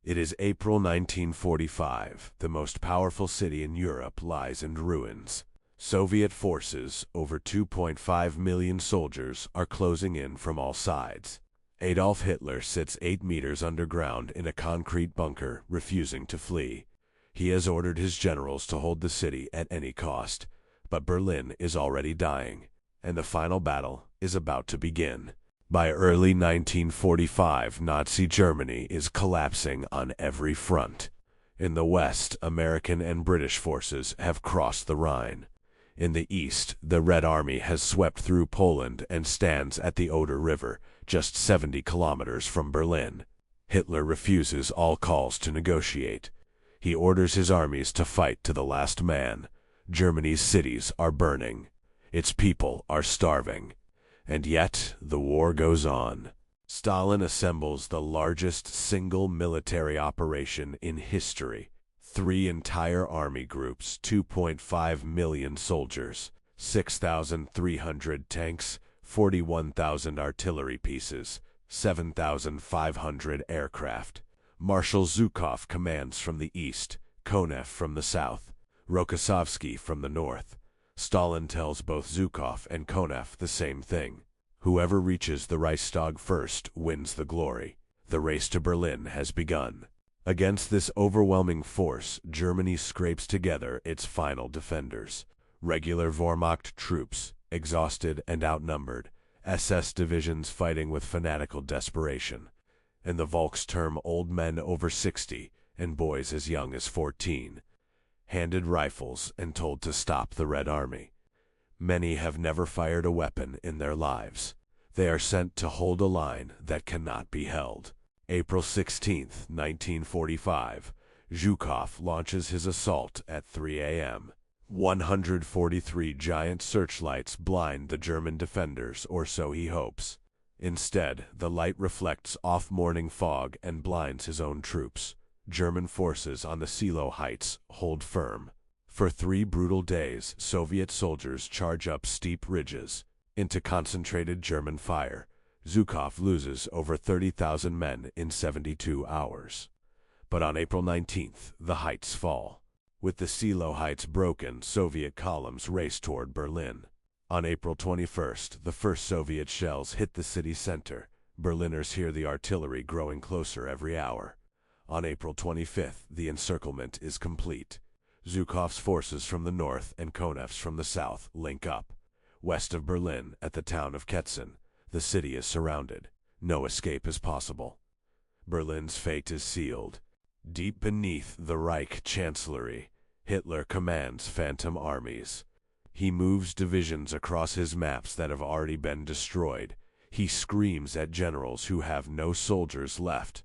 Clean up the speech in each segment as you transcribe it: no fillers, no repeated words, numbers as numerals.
It is April 1945. The most powerful city in Europe lies in ruins. Soviet forces, over 2.5 million soldiers, are closing in from all sides. Adolf Hitler sits 8 meters underground in a concrete bunker, refusing to flee. He has ordered his generals to hold the city at any cost. But Berlin is already dying, and the final battle is about to begin. By early 1945, Nazi Germany is collapsing on every front. In the west, American and British forces have crossed the Rhine. In the east, the Red Army has swept through Poland and stands at the Oder River, just 70 kilometers from Berlin. Hitler refuses all calls to negotiate. He orders his armies to fight to the last man. Germany's cities are burning. Its people are starving. And yet, the war goes on. Stalin assembles the largest single military operation in history. 3 entire army groups, 2.5 million soldiers, 6,300 tanks, 41,000 artillery pieces, 7,500 aircraft. Marshal Zhukov commands from the east, Konev from the south, Rokossovsky from the north. Stalin tells both Zhukov and Konev the same thing. Whoever reaches the Reichstag first wins the glory. The race to Berlin has begun. Against this overwhelming force, Germany scrapes together its final defenders. Regular Wehrmacht troops, exhausted and outnumbered, SS divisions fighting with fanatical desperation, and the Volksterm old men over 60 and boys as young as 14. Handed rifles and told to stop the Red Army. Many have never fired a weapon in their lives. They are sent to hold a line that cannot be held. April 16, 1945, Zhukov launches his assault at 3 a.m. 143 giant searchlights blind the German defenders, or so he hopes. Instead, the light reflects off morning fog and blinds his own troops. German forces on the Silo Heights hold firm. For 3 brutal days, Soviet soldiers charge up steep ridges. Into concentrated German fire, Zhukov loses over 30,000 men in 72 hours. But on April 19th, the heights fall. With the Silo Heights broken, Soviet columns race toward Berlin. On April 21st, the first Soviet shells hit the city center. Berliners hear the artillery growing closer every hour. On April 25th, the encirclement is complete. Zhukov's forces from the north and Konev's from the south link up. West of Berlin, at the town of Ketzen, the city is surrounded. No escape is possible. Berlin's fate is sealed. Deep beneath the Reich Chancellery, Hitler commands phantom armies. He moves divisions across his maps that have already been destroyed. He screams at generals who have no soldiers left.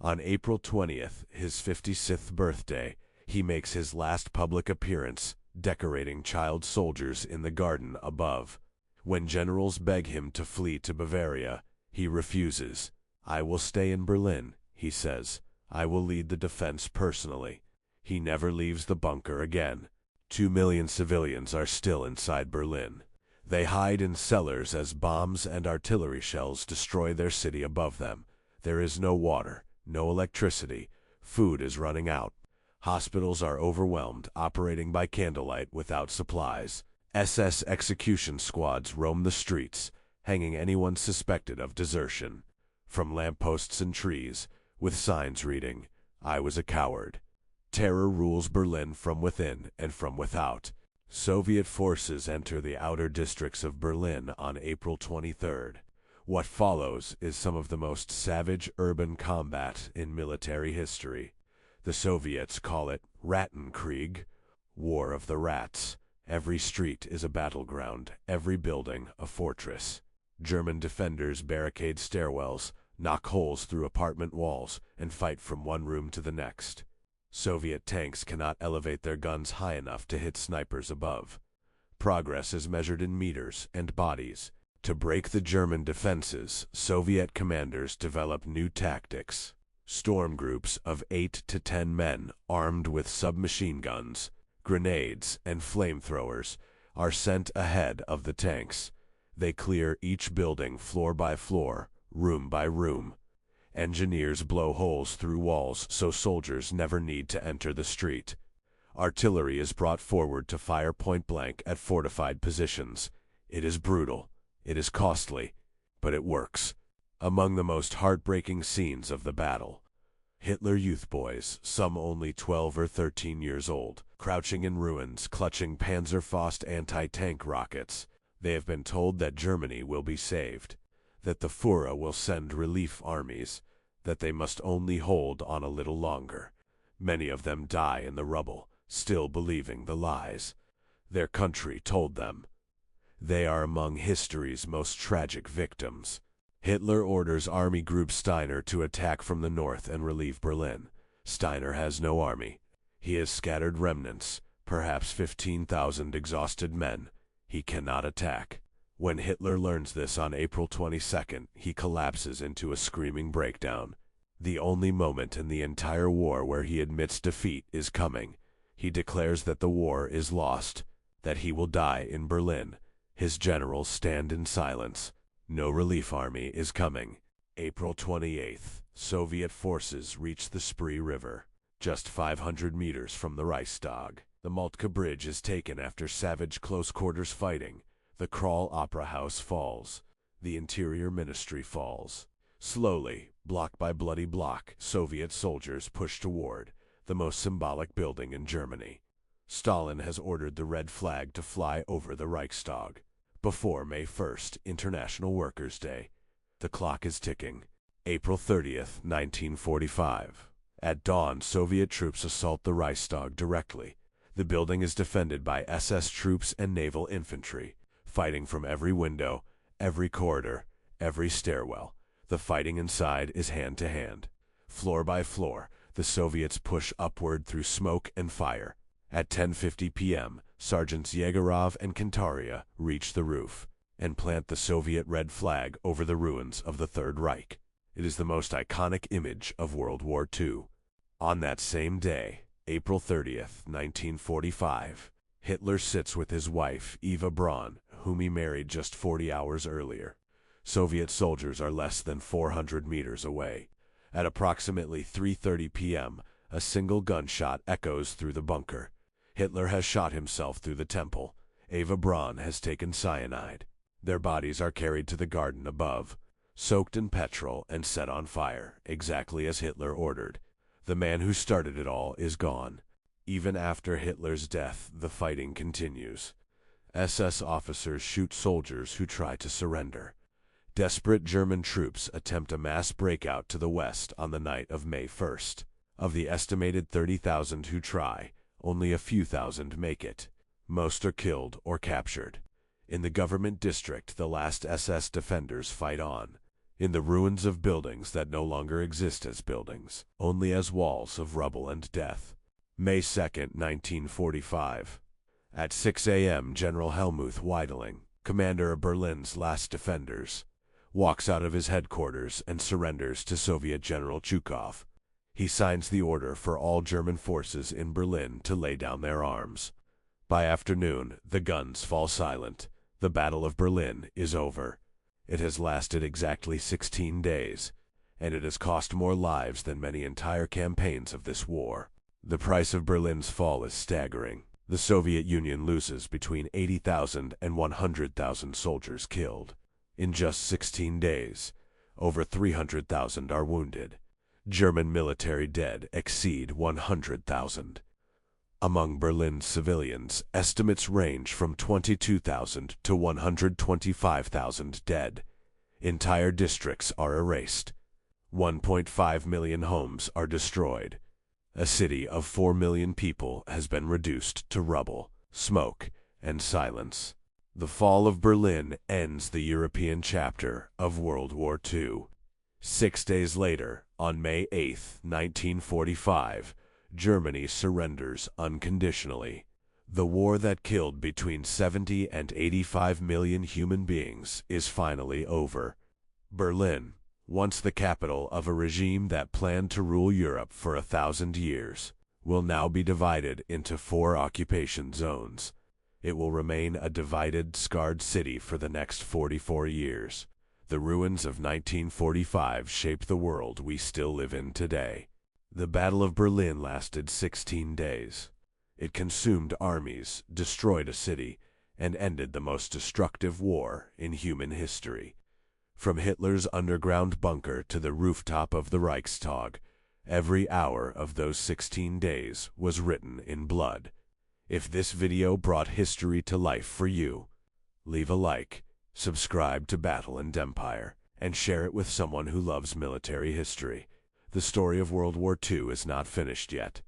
On April 20th, his 56th birthday, he makes his last public appearance, decorating child soldiers in the garden above. When generals beg him to flee to Bavaria, he refuses. "I will stay in Berlin," he says. "I will lead the defense personally." He never leaves the bunker again. 2 million civilians are still inside Berlin. They hide in cellars as bombs and artillery shells destroy their city above them. There is no water, no electricity. Food is running out. Hospitals are overwhelmed, operating by candlelight without supplies. SS execution squads roam the streets, hanging anyone suspected of desertion. From lampposts and trees, with signs reading, "I was a coward." Terror rules Berlin from within and from without. Soviet forces enter the outer districts of Berlin on April 23rd. What follows is some of the most savage urban combat in military history. The Soviets call it Rattenkrieg, War of the Rats. Every street is a battleground, every building a fortress. German defenders barricade stairwells, knock holes through apartment walls, and fight from one room to the next. Soviet tanks cannot elevate their guns high enough to hit snipers above. Progress is measured in meters and bodies. To break the German defenses, Soviet commanders develop new tactics. Storm groups of 8 to 10 men, armed with submachine guns, grenades, and flamethrowers, are sent ahead of the tanks. They clear each building floor by floor, room by room. Engineers blow holes through walls so soldiers never need to enter the street. Artillery is brought forward to fire point blank at fortified positions. It is brutal, it is costly, but it works. Among the most heartbreaking scenes of the battle, Hitler youth boys, some only 12 or 13 years old, crouching in ruins, clutching Panzerfaust anti-tank rockets. They have been told that Germany will be saved, that the Führer will send relief armies, that they must only hold on a little longer. Many of them die in the rubble, still believing the lies their country told them. They are among history's most tragic victims. Hitler orders Army Group Steiner to attack from the north and relieve Berlin. Steiner has no army. He has scattered remnants, perhaps 15,000 exhausted men. He cannot attack. When Hitler learns this on April 22nd, he collapses into a screaming breakdown. The only moment in the entire war where he admits defeat is coming. He declares that the war is lost, that he will die in Berlin. His generals stand in silence. No relief army is coming. April 28th, Soviet forces reach the Spree River, just 500 meters from the Reichstag. The Moltke Bridge is taken after savage close-quarters fighting. The Kral Opera House falls. The Interior Ministry falls. Slowly, block by bloody block, Soviet soldiers push toward the most symbolic building in Germany. Stalin has ordered the red flag to fly over the Reichstag before May 1st, International Workers' Day. The clock is ticking. April 30th, 1945. At dawn, Soviet troops assault the Reichstag directly. The building is defended by SS troops and naval infantry, fighting from every window, every corridor, every stairwell. The fighting inside is hand-to-hand. Floor by floor, the Soviets push upward through smoke and fire. At 10:50 p.m., Sergeants Yegorov and Kantaria reach the roof and plant the Soviet red flag over the ruins of the Third Reich. It is the most iconic image of World War II. On that same day, April 30th, 1945, Hitler sits with his wife, Eva Braun, whom he married just 40 hours earlier. Soviet soldiers are less than 400 meters away. At approximately 3:30 p.m., a single gunshot echoes through the bunker. Hitler has shot himself through the temple. Eva Braun has taken cyanide. Their bodies are carried to the garden above, soaked in petrol and set on fire, exactly as Hitler ordered. The man who started it all is gone. Even after Hitler's death, the fighting continues. SS officers shoot soldiers who try to surrender. Desperate German troops attempt a mass breakout to the west on the night of May 1st. Of the estimated 30,000 who try, only a few thousand make it. Most are killed or captured. In the government district, the last SS defenders fight on. In the ruins of buildings that no longer exist as buildings, only as walls of rubble and death. May 2nd, 1945. At 6 a.m., General Helmuth Weidling, commander of Berlin's last defenders, walks out of his headquarters and surrenders to Soviet General Zhukov. He signs the order for all German forces in Berlin to lay down their arms. By afternoon, the guns fall silent. The Battle of Berlin is over. It has lasted exactly 16 days, and it has cost more lives than many entire campaigns of this war. The price of Berlin's fall is staggering. The Soviet Union loses between 80,000 and 100,000 soldiers killed. In just 16 days, over 300,000 are wounded. German military dead exceed 100,000. Among Berlin's civilians, estimates range from 22,000 to 125,000 dead. Entire districts are erased. 1.5 million homes are destroyed. A city of 4 million people has been reduced to rubble, smoke, and silence. The fall of Berlin ends the European chapter of World War II. 6 days later, on May 8, 1945, Germany surrenders unconditionally. The war that killed between 70 and 85 million human beings is finally over. Berlin, once the capital of a regime that planned to rule Europe for 1,000 years, will now be divided into 4 occupation zones. It will remain a divided, scarred city for the next 44 years. The ruins of 1945 shaped the world we still live in today. The Battle of Berlin lasted 16 days. It consumed armies, destroyed a city, and ended the most destructive war in human history. From Hitler's underground bunker to the rooftop of the Reichstag, every hour of those 16 days was written in blood. If this video brought history to life for you, leave a like, subscribe to BattleAndEmpire, and share it with someone who loves military history. The story of World War II is not finished yet.